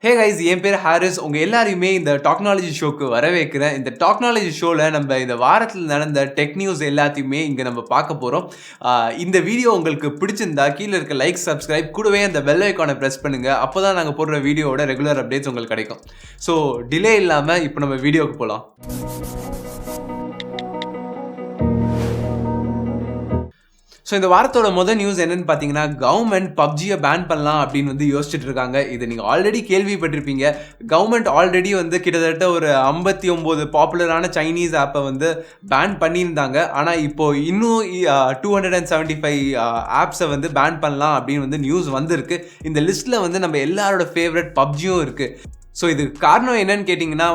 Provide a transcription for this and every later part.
Hey guys, என் பேர் Harris. உங்கள் எல்லாரையுமே இந்த டாக்னாலஜி ஷோக்கு வரவேற்கிறேன். இந்த டாக்னாலஜி ஷோவில் நம்ம இந்த வாரத்தில் நடந்த டெக் நியூஸ் எல்லாத்தையுமே இங்கே நம்ம பார்க்க போகிறோம். இந்த வீடியோ உங்களுக்கு பிடிச்சிருந்தா கீழே இருக்க லைக், சப்ஸ்கிரைப், கூடவே அந்த பெல் ஐக்கானை ப்ரெஸ் பண்ணுங்கள். அப்போ தான் நாங்கள் போடுற வீடியோவோட ரெகுலர் அப்டேட்ஸ் உங்களுக்கு கிடைக்கும். ஸோ டிலே இல்லாமல் இப்போ நம்ம வீடியோவுக்கு போகலாம். ஸோ இந்த வாரத்தோட முதல் நியூஸ் என்னன்னு பார்த்தீங்கன்னா, கவர்மெண்ட் பப்ஜியை பேன் பண்ணலாம் அப்படின்னு யோசிச்சுட்டு இருக்காங்க. இது நீங்கள் ஆல்ரெடி கேள்விப்பட்டிருப்பீங்க. கவர்மெண்ட் ஆல்ரெடி கிட்டத்தட்ட ஒரு 59 பாப்புலரான சைனீஸ் ஆப்பை பேன் பண்ணியிருந்தாங்க. ஆனால் இப்போ இன்னும் 275 ஆப்ஸை பேன் பண்ணலாம் அப்படின்னு நியூஸ் வந்திருக்கு. இந்த லிஸ்ட்டில் நம்ம எல்லாரோட ஃபேவரட் பப்ஜியும் இருக்குது. ஸோ இது காரணம் என்னன்னு கேட்டிங்கன்னா,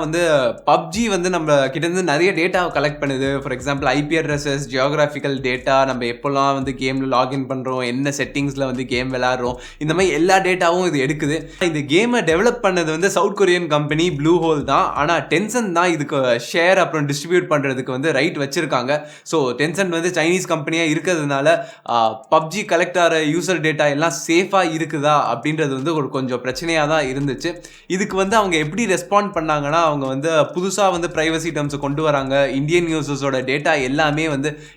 பப்ஜி நம்ம கிட்டேருந்து நிறைய டேட்டாவை கலெக்ட் பண்ணுது. For example IP addresses, geographical data, நம்ம எப்போல்லாம் கேமில் லாகின் பண்ணுறோம், என்ன செட்டிங்ஸில் கேம் விளாட்றோம், இந்த மாதிரி எல்லா டேட்டாவும் இது எடுக்குது. இந்த கேமை டெவலப் பண்ணது south Korean company blue whole தான். ஆனால் டென்சன் தான் இதுக்கு ஷேர் அப்புறம் டிஸ்ட்ரிபியூட் பண்ணுறதுக்கு ரைட் வச்சுருக்காங்க. ஸோ டென்சன் சைனீஸ் கம்பெனியாக இருக்கிறதுனால பப்ஜி கலெக்ட் ஆகிற யூசர் டேட்டா எல்லாம் சேஃபாக இருக்குதா அப்படின்றது ஒரு கொஞ்சம் பிரச்சனையாக தான் இருந்துச்சு. இதுக்கு அவங்க எப்படி ரெஸ்பாண்ட் பண்ணாங்கன்னா, அவங்க புதுசாக பிரைவசி டேர்ம்ஸை கொண்டு வராங்க. இந்தியன் யூசர்ஸோட டேட்டா எல்லாமே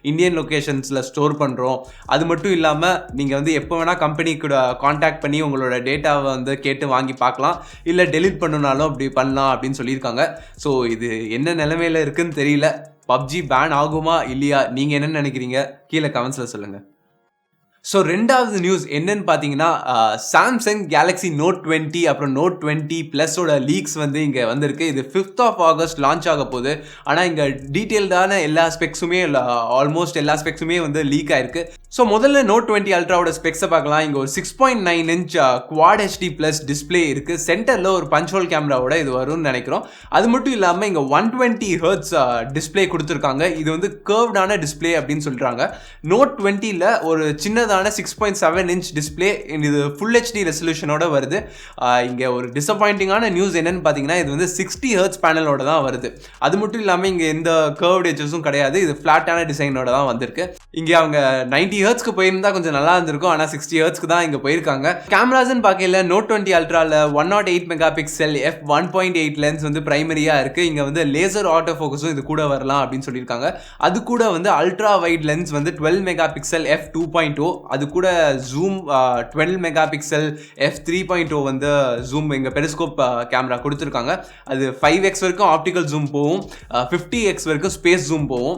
இந்தியன் லொக்கேஷன்ஸில் ஸ்டோர் பண்ணுறோம். அது மட்டும் இல்லாமல் நீங்கள் எப்போ வேணால் கம்பெனி கூட காண்டாக்ட் பண்ணி உங்களோட டேட்டாவை கேட்டு வாங்கி பார்க்கலாம், இல்லை டெலிட் பண்ணணுனாலும் அப்படி பண்ணலாம் அப்படின்னு சொல்லியிருக்காங்க. ஸோ இது என்ன நிலைமையில் இருக்குன்னு தெரியல. பப்ஜி பேன் ஆகுமா இல்லையா, நீங்கள் என்ன நினைக்கிறீங்க? கீழே கமெண்ட்ஸில் சொல்லுங்கள். ஸோ ரெண்டாவது நியூஸ் என்னன்னு பார்த்தீங்கன்னா, சாம்சங் கேலக்ஸி நோட் 20 அப்புறம் நோட் 20 ப்ளஸோட லீக்ஸ் இங்கே வந்திருக்கு. இது 5th of August லான்ச் ஆக போகுது. ஆனால் இங்கே டீட்டெயில்டான எல்லா ஸ்பெக்ஸுமே ஆல்மோஸ்ட் எல்லா ஸ்பெக்ஸுமே லீக் ஆயிருக்கு. ஸோ முதல்ல நோட் 20 அல்ட்ராவோட ஸ்பெக்ஸை பார்க்கலாம். இங்கே ஒரு 6.9 inch quad HD plus display இருக்குது. சென்டரில் ஒரு பஞ்ச் ஹோல் கேமராவோட இது வரும்னு நினைக்கிறோம். அது மட்டும் இல்லாமல் இங்கே 120 Hz டிஸ்பிளே கொடுத்துருக்காங்க. இது கர்வ்டான டிஸ்பிளே அப்படின்னு சொல்கிறாங்க. நோட் 20ல் ஒரு சின்னதாக 6.7 inch டிஸ்பிளே, இது ஃபுல் HD ரெசல்யூஷனோட வருது. இங்கே ஒரு டிசப்பாயிண்டிங்கான நியூஸ் என்னன்னு பார்த்தீங்கன்னா, இது 60 Hz பேனலோட தான் வருது. அது மட்டும் இல்லாமல் இங்கே எந்த கர்வ்ட் எட்ஜஸும் கிடையாது. இது ஃப்ளாட்டான டிசைனோட தான் வந்திருக்கு. இங்கே அவங்க 90 Hzக்கு போயிருந்தா கொஞ்சம் நல்லா இருந்திருக்கும். ஆனால் 60 Hzக்கு தான் இங்கே போயிருக்காங்க. கேமராஸ்ன்னு பார்க்கல, நோட் 20 அல்ட்ராவில் 108 மெகாபிக்சல் f1.8 லென்ஸ் பிரைமரியாக இருக்குது. இங்கே லேசர் ஆட்டோ ஃபோக்கஸும் இது கூட வரலாம் அப்படின்னு சொல்லியிருக்காங்க. அது கூட ultra wide lens 12 megapixel f2.0, அது கூட ஜூம் 12 மெகாபிக்சல் f3.0 ஜூம் எங்கள் பெரிஸ்கோப் கேமரா கொடுத்துருக்காங்க. அது 5x வரைக்கும் ஆப்டிக்கல் ஜூம் போகும், 50x வரைக்கும் ஸ்பேஸ் ஜூம் போகும்.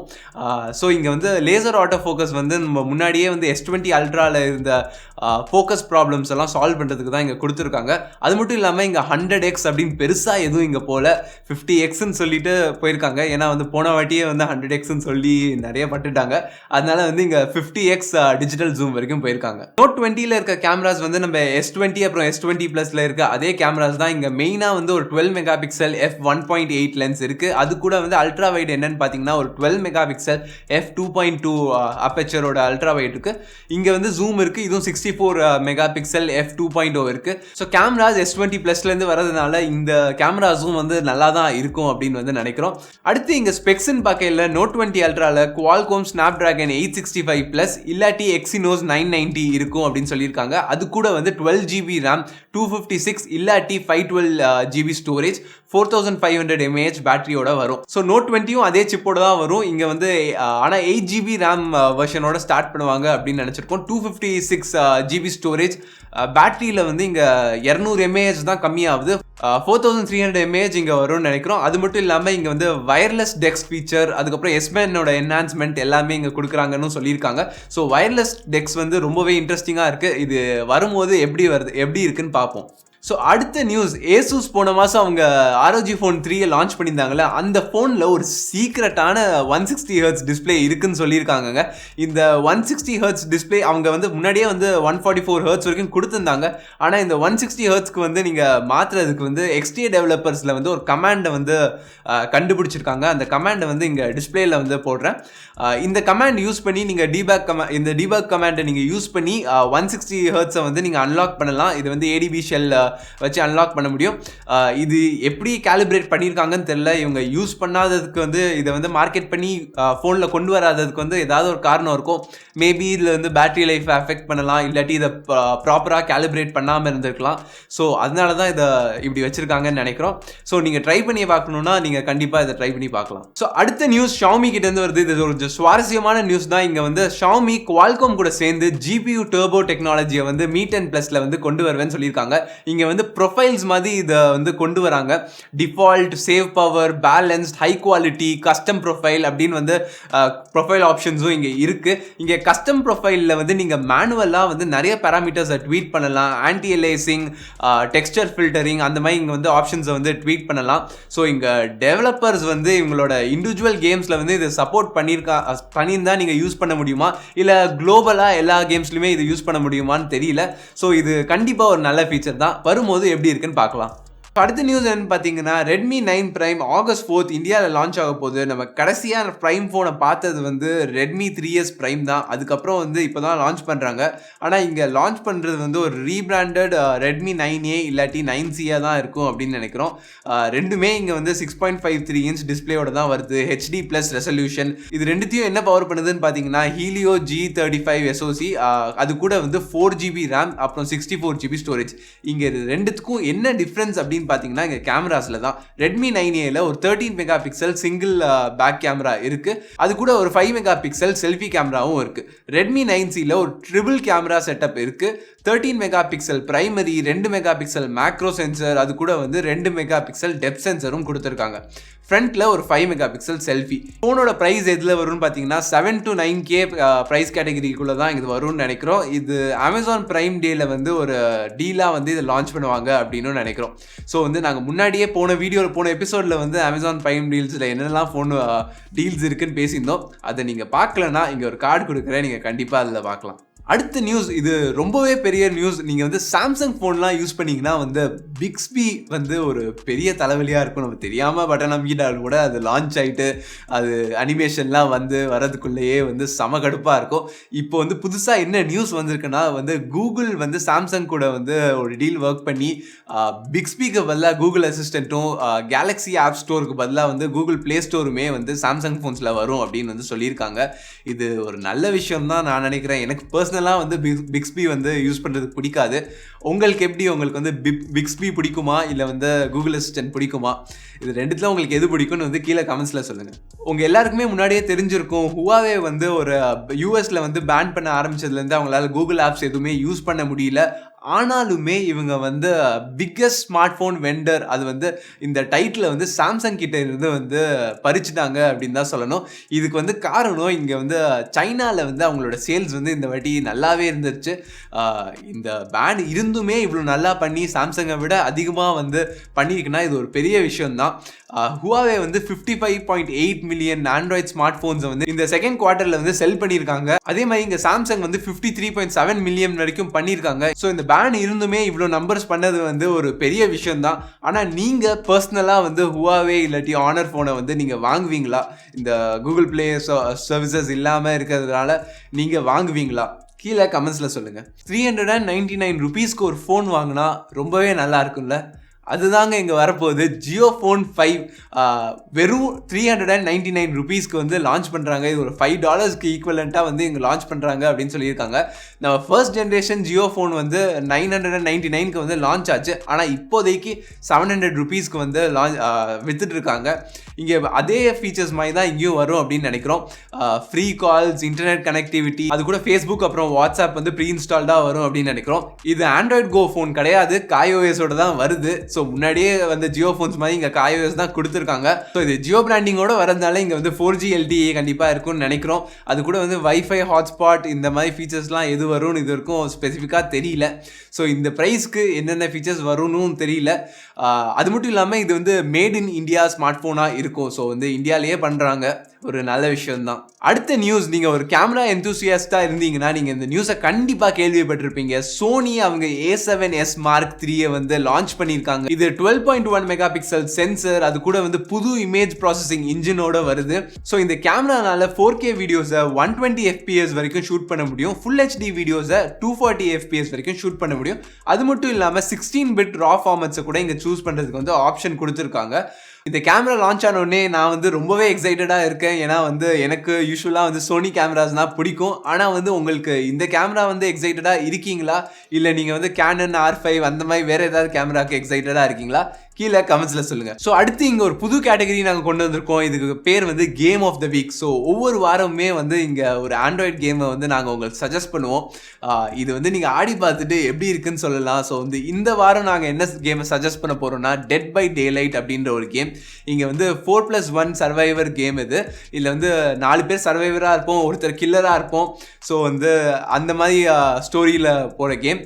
ஸோ இங்கே லேசர் ஆட்டோ ஃபோக்கஸ் நம்ம முன்னாடியே S20 அல்ட்ராவில் இருந்த ஃபோக்கஸ் ப்ராப்ளம்ஸ் எல்லாம் சால்வ் பண்ணுறதுக்கு தான் இங்கே கொடுத்துருக்காங்க. அது மட்டும் இல்லாமல் இங்கே 100x அப்படின்னு பெருசாக எதுவும் இங்கே போல 50xன்னு சொல்லிட்டு போயிருக்காங்க. ஏன்னா போன வாட்டியே 100xன்னு சொல்லி நிறைய பட்டுட்டாங்க. அதனால இங்கே 50x டிஜிட்டல் ஜூம் வரைக்கும் போயிருக்காங்க. நோட் 20ல இருக்க கேமராஸ் நம்ம S20 அப்புறம் S20 ப்ளஸ்ல இருக்க அதே கேமராஸ் தான். இங்கே மெயினாக ஒரு 12 மெகாபிக்சல் f1.8 லென்ஸ் இருக்குது. அது கூட அல்ட்ரா வைட் என்னன்னு பார்த்தீங்கன்னா, ஒரு 12 மெகாபிக்சல் f2.2 அப்பேச்சரோட அல்ட்ரா வைட் இருக்குது. இங்கே ஜூம் இருக்குது. இதுவும் 64 மெகாபிக்சல் f2.0 இருக்குது. ஸோ கேமராஸ் S20 ப்ளஸ்லேருந்து வரதுனால இந்த கேமராஸும் நல்லா தான் இருக்கும் அப்படின்னு நினைக்கிறோம். அடுத்து இங்கே ஸ்பெக்ஸ்ன்னு பார்க்கல, நோட் 20 அல்ட்ராவில் Qualcomm Snapdragon 865 ப்ளஸ் இல்லாட்டி Exynos 990 இருக்கும் அப்படின்னு சொல்லியிருக்காங்க. அது கூட 12 GB RAM, 256 இல்லாட்டி 512 GB ஸ்டோரேஜ், 4500 mAh பேட்டரியோட வரும். ஸோ நோட் 20யும் அதே சிப்போட தான் வரும். இங்கே ஆனால் 8 GB RAM வெர்ஷனோட ஸ்டார்ட் பண்ணுவாங்க அப்படின்னு நினச்சிருக்கோம். 256 GB ஸ்டோரேஜ், பேட்டரியில் இங்கே 200 mAh தான் கம்மியாகுது. 4300 mAh இங்கே வரும்னு நினைக்கிறோம். அது மட்டும் இல்லாமல் இங்கே வயர்லெஸ் டெக்ஸ் ஃபீச்சர், அதுக்கப்புறம் S-Penோட என்ஹான்ஸ்மெண்ட் எல்லாமே இங்கே கொடுக்குறாங்கன்னு சொல்லியிருக்காங்க. ஸோ வயர்லெஸ் டெக்ஸ் ரொம்பவே இன்ட்ரெஸ்டிங்காக இருக்குது. இது வரும்போது எப்படி இருக்குன்னு பார்ப்போம். ஸோ அடுத்த நியூஸ், Asus போன மாதம் அவங்க ROG Phone 3 லான்ச் பண்ணியிருந்தாங்களே, அந்த ஃபோனில் ஒரு சீக்ரெட்டான 160 Hz டிஸ்பிளே இருக்குன்னு சொல்லியிருக்காங்க. இந்த 160 Hz டிஸ்பிளே அவங்க முன்னாடியே 144 Hz வரைக்கும் கொடுத்துருந்தாங்க. ஆனால் இந்த 160 Hzக்கு நீங்கள் மாற்றுறதுக்கு XDA டெவலப்பர்ஸில் ஒரு கமாண்டை கண்டுபிடிச்சிருக்காங்க. அந்த கமாண்டை இங்கே டிஸ்பிளேயில் போடுறேன். இந்த கமாண்ட் யூஸ் பண்ணி நீங்கள் இந்த டீபக் கமாண்டை நீங்கள் யூஸ் பண்ணி 160 Hz நீங்கள் அன்லாக் பண்ணலாம். இது ADB ஷெல் வச்சு அன்லாக் பண்ண முடியும். இது எப்படி கேலிப்ரேட் பண்ணியிருக்காங்கன்னு தெரியல. இவங்க யூஸ் பண்ணாததுக்கு வந்து இதை வந்து மார்க்கெட் பண்ணி ஃபோனில் கொண்டு வராததுக்கு வந்து ஏதாவது ஒரு காரணம் இருக்கும். மேபி இதில் வந்து பேட்டரி லைஃப் அஃபெக்ட் பண்ணலாம், இல்லாட்டி இதை ப்ராப்பராக கேலிப்ரேட் பண்ணாமல் இருந்திருக்கலாம். ஸோ அதனால தான் இதை இப்படி வச்சுருக்காங்கன்னு நினைக்கிறோம். ஸோ நீங்கள் ட்ரை பண்ணி பார்க்கணுன்னா நீங்கள் கண்டிப்பாக இதை ட்ரை பண்ணி பார்க்கலாம். ஸோ அடுத்த நியூஸ் Xiaomi கிட்டேருந்து வருது. இது ஒரு சுவாரஸ்யமான நியூஸ் தான். இங்கே வந்து Xiaomi Qualcomm கூட சேர்ந்து GPU டர்போ டெக்னாலஜியை வந்து Mi 10 Plusல வந்து கொண்டு வருவேன்னு சொல்லியிருக்காங்க. இங்கே வந்து ப்ரொஃபைல்ஸ் மாதிரி இதை வந்து கொண்டு வராங்க. Default, save power, balanced, high quality, custom profile அப்படின்னு வந்து ப்ரொஃபைல் ஆப்ஷன்ஸும் இங்கே இருக்குது. இங்கே கஸ்டம் ப்ரொஃபைலில் வந்து நீங்கள் மேனுவலாக வந்து நிறைய பேராமீட்டர்ஸை ட்வீட் பண்ணலாம். ஆன்டி எலேசிங், டெக்ஸ்டர் ஃபில்டரிங், அந்த மாதிரி இங்கே வந்து ஆப்ஷன்ஸை வந்து ட்வீட் பண்ணலாம். ஸோ இங்கே டெவலப்பர்ஸ் வந்து இவங்களோட இண்டிவிஜுவல் கேம்ஸில் வந்து இதை சப்போர்ட் பண்ணியிருந்தா நீங்கள் யூஸ் பண்ண முடியுமா, இல்லை குளோபலாக எல்லா கேம்ஸ்லையுமே இது யூஸ் பண்ண முடியுமான்னு தெரியல. ஸோ இது கண்டிப்பாக ஒரு நல்ல ஃபீச்சர் தான். வரும்போது எப்படி இருக்குன்னு பார்க்கலாம். அடுத்த நியூஸ் என்னன்னு பார்த்தீங்கன்னா, Redmi 9 Prime August 4th இந்தியாவில் லான்ச் ஆக போகுது. நம்ம கடைசியாக ப்ரைம் ஃபோனை பார்த்தது வந்து Redmi 3S Prime தான். அதுக்கப்புறம் வந்து இப்போ தான் லான்ச் பண்ணுறாங்க. ஆனால் இங்கே லான்ச் பண்ணுறது வந்து ஒரு ரீபிராண்டட் Redmi 9A இல்லாட்டி 9Cயாக தான் இருக்கும் அப்படின்னு நினைக்கிறோம். ரெண்டுமே இங்கே வந்து 6.53 inch டிஸ்பிளேயோட தான் வருது. HD+ resolution. இது ரெண்டுத்தையும் என்ன பவர் பண்ணுதுன்னு பார்த்தீங்கன்னா, Helio G35 SoC, அது கூட வந்து 4GB RAM, அப்புறம் 64GB ஸ்டோரேஜ். இங்கே ரெண்டுத்துக்கும் என்ன டிஃப்ரென்ஸ் அப்படின்னு பார்த்தீங்கன்னா, இங்கே கேமராஸில் தான் Redmi 9Aல ஒரு 13 mega pixel single back camera இருக்கு. அது கூட ஒரு 5 மெகா பிக்சல் செல்ஃபி கேமராவும் இருக்கு. Redmi 9Cல ஒரு ட்ரிபிள் கேமரா செட்டப் இருக்கு. 13 mega pixel primary, 2 mega pixel macro sensor, அது கூட வந்து 2 மெகா பிக்சல் டெப்த் சென்சரும் கொடுத்துருக்காங்க. ஃப்ரண்ட்ல ஒரு 5 மெகா பிக்சல் செல்ஃபி. ஃபோனோட ப்ரைஸ் எதில் வரும்னு பார்த்தீங்கன்னா 7 to 9K ப்ரைஸ் கேட்டகரிக்குள்ளே தான் இது வரும்னு நினைக்கிறோம். இது Amazon Prime Dayல வந்து ஒரு டீலாக வந்து இதை லான்ச் பண்ணுவாங்க அப்படின்னு நினைக்கிறோம். ஸோ வந்து நாங்கள் முன்னாடியே போன எபிசோடில் வந்து Amazon Prime Dealஸில் என்னெல்லாம் ஃபோன் டீல்ஸ் இருக்குன்னு பேசியிருந்தோம். அதை நீங்கள் பார்க்கலன்னா இங்கே ஒரு கார்டு கொடுக்குறேன், நீங்கள் கண்டிப்பாக அதில் பார்க்கலாம். அடுத்த நியூஸ், இது ரொம்பவே பெரிய நியூஸ். நீங்கள் வந்து சாம்சங் ஃபோன்லாம் யூஸ் பண்ணிங்கன்னா வந்து பிக்ஸ்பி வந்து ஒரு பெரிய தலைவலியாக இருக்கும். நம்ம தெரியாமல் பட்டன் அமுக்கிட்டாலும் கூட அது லான்ச் ஆகிட்டு அது அனிமேஷன்லாம் வந்து வரதுக்குள்ளேயே வந்து செம கடுப்பாக இருக்கும். இப்போ வந்து புதுசாக என்ன நியூஸ் வந்திருக்குன்னா வந்து கூகுள் வந்து சாம்சங் கூட வந்து ஒரு டீல் ஒர்க் பண்ணி பிக்ஸ்பிக்கு பதிலாக கூகுள் அசிஸ்டண்ட்டும் கேலக்ஸி ஆப் ஸ்டோருக்கு பதிலாக வந்து கூகுள் ப்ளே ஸ்டோருமே வந்து சாம்சங் ஃபோன்ஸில் வரும் அப்படின்னு வந்து சொல்லியிருக்காங்க. இது ஒரு நல்ல விஷயம் தான் நான் நினைக்கிறேன். எனக்கு பர்சனலாக வந்து பிக்ஸ்பி வந்து யூஸ் பண்ணுறதுக்கு பிடிக்காது. உங்களுக்கு எப்படி? உங்களுக்கு வந்து பிக்ஸ்பி பிடிக்குமா, இல்லை வந்து கூகுள் அசிஸ்டன்ட் பிடிக்குமா? இது ரெண்டுத்துல உங்களுக்கு எது பிடிக்கும்னு வந்து கீழே கமெண்ட்ஸில் சொல்லுங்கள். உங்கள் எல்லாருக்குமே முன்னாடியே தெரிஞ்சிருக்கும், Huawei வந்து ஒரு யூஎஸில் வந்து பேன் பண்ண ஆரம்பிச்சதுலேருந்து அவங்களால கூகுள் ஆப்ஸ் எதுவுமே யூஸ் பண்ண முடியல. ஆனாலுமே இவங்க வந்து பிக்கஸ்ட் ஸ்மார்ட் ஃபோன் வெண்டர், அது வந்து இந்த டைட்டில் வந்து சாம்சங் கிட்ட இருந்து வந்து பறிச்சுட்டாங்க அப்படின்னு தான் சொல்லணும். இதுக்கு வந்து காரணம், இங்கே வந்து சைனாவில் வந்து அவங்களோட சேல்ஸ் வந்து இந்த வாட்டி நல்லாவே இருந்துச்சு. இந்த பேன் இருந்துமே இவ்வளோ நல்லா பண்ணி சாம்சங்கை விட அதிகமாக வந்து பண்ணியிருக்குன்னா இது ஒரு பெரிய விஷயம்தான். Huawei வந்து 55.8 மில்லியன் ஆண்ட்ராய்ட் ஸ்மார்ட் ஃபோன்ஸை வந்து இந்த செகண்ட் குவார்ட்டரில் வந்து செல் பண்ணியிருக்காங்க. அதே மாதிரி இங்கே சாம்சங் வந்து 53.7 மில்லியன் வரைக்கும் பண்ணியிருக்காங்க. ஸோ இந்த பேன் இருந்துமே இவ்வளோ நம்பர்ஸ் பண்ணது வந்து ஒரு பெரிய விஷயம் தான். ஆனால் நீங்கள் பர்சனலாக வந்து Huawei இல்லாட்டி ஆனர் ஃபோனை வந்து நீங்கள் வாங்குவீங்களா? இந்த கூகுள் ப்ளே சர்வீசஸ் இல்லாமல் இருக்கிறதுனால நீங்கள் வாங்குவீங்களா? கீழே கமெண்ட்ஸில் சொல்லுங்கள். 399 rupeesக்கு ஒரு ஃபோன் வாங்கினா ரொம்பவே நல்லா இருக்கும்ல. அதுதாங்க இங்கே வரப்போகுது. Jio Phone 5 வெறும் 399 rupeesக்கு வந்து லான்ச் பண்ணுறாங்க. இது ஒரு $5க்கு ஈக்குவலண்ட்டாக வந்து இங்கே லான்ச் பண்ணுறாங்க அப்படின்னு சொல்லியிருக்காங்க. நம்ம ஃபர்ஸ்ட் ஜென்ரேஷன் Jio Phone வந்து 999க்கு வந்து லான்ச் ஆச்சு. ஆனால் இப்போதைக்கு 700 rupeesக்கு வந்து வித்துட்ருக்காங்க. இங்கே அதே ஃபீச்சர்ஸ் மாதிரி தான் இங்கேயும் வரும் அப்படின்னு நினைக்கிறோம். ஃப்ரீ கால்ஸ், இன்டர்நெட் கனெக்டிவிட்டி, அது கூட ஃபேஸ்புக் அப்புறம் வாட்ஸ்அப் வந்து ப்ரீ இன்ஸ்டால்டாக வரும் அப்படின்னு நினைக்கிறோம். இது ஆண்ட்ராய்ட் கோ ஃபோன் கிடையாது, iOS-ஓட தான் வருது. ஸோ முன்னாடியே வந்து ஜியோ ஃபோன்ஸ் மாதிரி இங்கே iOS தான் கொடுத்துருக்காங்க. ஸோ இது ஜியோ பிராண்டிங்கோட வரதுனால இங்கே வந்து 4G LTE கண்டிப்பாக இருக்கும்னு நினைக்கிறோம். அது கூட வந்து வைஃபை ஹாட்ஸ்பாட் இந்த மாதிரி ஃபீச்சர்ஸ்லாம் எது வரும்னு இது வரைக்கும் ஸ்பெசிஃபிக்காக தெரியல. ஸோ இந்த ப்ரைஸ்க்கு என்னென்ன ஃபீச்சர்ஸ் வரும்னு தெரியல. அது மட்டும் இல்லாமல் இது வந்து மேட் இன் இந்தியா ஸ்மார்ட் ஃபோனாக இருக்கும். ஸோ வந்து இந்தியாவிலேயே பண்ணுறாங்க. ஒரு நல்ல விஷயம் தான். அடுத்த நியூஸ், நீங்க ஒரு கேமரா எந்தூசியாஸ்டா இருந்தீங்கன்னா நீங்க இந்த நியூஸை கண்டிப்பா கேள்விப்பட்டிருப்பீங்க. சோனி அவங்க A7S Mark 3 வந்து லான்ச் பண்ணியிருக்காங்க. இது 12.1 மெகா பிக்சல் சென்சர், அது கூட வந்து புது இமேஜ் ப்ராசஸிங் இன்ஜினோட வருது. ஸோ இந்த கேமரானால 4K வீடியோஸை 120 FPS வரைக்கும் ஷூட் பண்ண முடியும், ஃபுல் HD வீடியோஸை 240 FPS வரைக்கும் ஷூட் பண்ண முடியும். அது மட்டும் இல்லாமல் 16-bit ரா ஃபார்மட்ஸை கூட இங்கே சூஸ் பண்ணுறதுக்கு வந்து ஆப்ஷன் கொடுத்துருக்காங்க. இந்த கேமரா லான்ச் ஆனோடனே நான் வந்து ரொம்பவே எக்ஸைட்டடாக இருக்கேன். ஏன்னா வந்து எனக்கு யூஸ்வலாக வந்து சோனி கேமராஸ்னால் பிடிக்கும். ஆனால் வந்து உங்களுக்கு இந்த கேமரா வந்து எக்ஸைட்டடாக இருக்கீங்களா, இல்லை நீங்கள் வந்து கேனன் R5 அந்த மாதிரி வேறு ஏதாவது கேமராவுக்கு எக்ஸைட்டடாக இருக்கீங்களா, கீழே கமெண்ட்ஸில் சொல்லுங்கள். ஸோ அடுத்து இங்கே ஒரு புது கேட்டகரி நாங்கள் கொண்டு வந்திருக்கோம். இதுக்கு பேர் வந்து game of the week. So ஒவ்வொரு வாரமுமே வந்து இங்கே ஒரு ஆண்ட்ராய்ட் கேமை வந்து நாங்கள் உங்களுக்கு சஜஸ்ட் பண்ணுவோம். இது வந்து நீங்கள் ஆடி பார்த்துட்டு எப்படி இருக்குன்னு சொல்லலாம். ஸோ வந்து இந்த வாரம் நாங்கள் என்ன கேமை சஜஸ்ட் பண்ண போகிறோம்னா டெட் பை டேலைட் அப்படின்ற ஒரு கேம். இங்கே வந்து 4+1 சர்வைவர் கேம் இது. இதில் வந்து 4 பேர் சர்வைவராக இருப்போம், ஒருத்தர் கில்லராக இருப்போம். ஸோ வந்து அந்த மாதிரி ஸ்டோரியில் போகிற கேம்.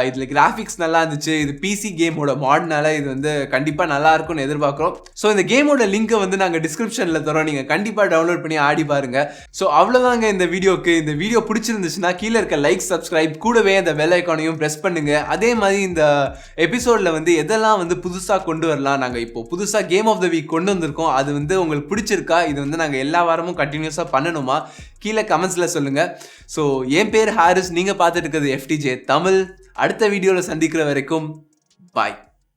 இதில் கிராஃபிக்ஸ் நல்லா இருந்துச்சு. இது பிசி கேமோட மாட்னால இது வந்து கண்டிப்பாக நல்லா இருக்கும்னு எதிர்பார்க்குறோம். ஸோ இந்த கேமோட லிங்கை வந்து நாங்கள் டிஸ்கிரிப்ஷனில் தரோம், நீங்கள் கண்டிப்பாக டவுன்லோட் பண்ணி ஆடி பாருங்கள். ஸோ அவ்வளோதாங்க இந்த வீடியோக்கு. இந்த வீடியோ பிடிச்சிருந்துச்சுன்னா கீழே இருக்க லைக், சப்ஸ்கிரைப், கூடவே அந்த பெல் ஐக்கானையும் ப்ரெஸ் பண்ணுங்கள். அதே மாதிரி இந்த எபிசோடில் வந்து எதெல்லாம் வந்து புதுசாக கொண்டு வரலாம், நாங்கள் இப்போ புதுசாக கேம் ஆஃப் த வீக் கொண்டு வந்திருக்கோம், அது வந்து உங்களுக்கு பிடிச்சிருக்கா, இது வந்து நாங்கள் எல்லா வாரமும் கண்டினியூஸாக பண்ணணுமா, கீழே கமெண்ட்ஸில் சொல்லுங்கள். ஸோ என் பேர் ஹாரிஸ், நீங்கள் பார்த்துட்டு இருக்கிறது FTJ தமிழ். அடுத்த வீடியோவில் சந்திக்கிற வரைக்கும் பாய்.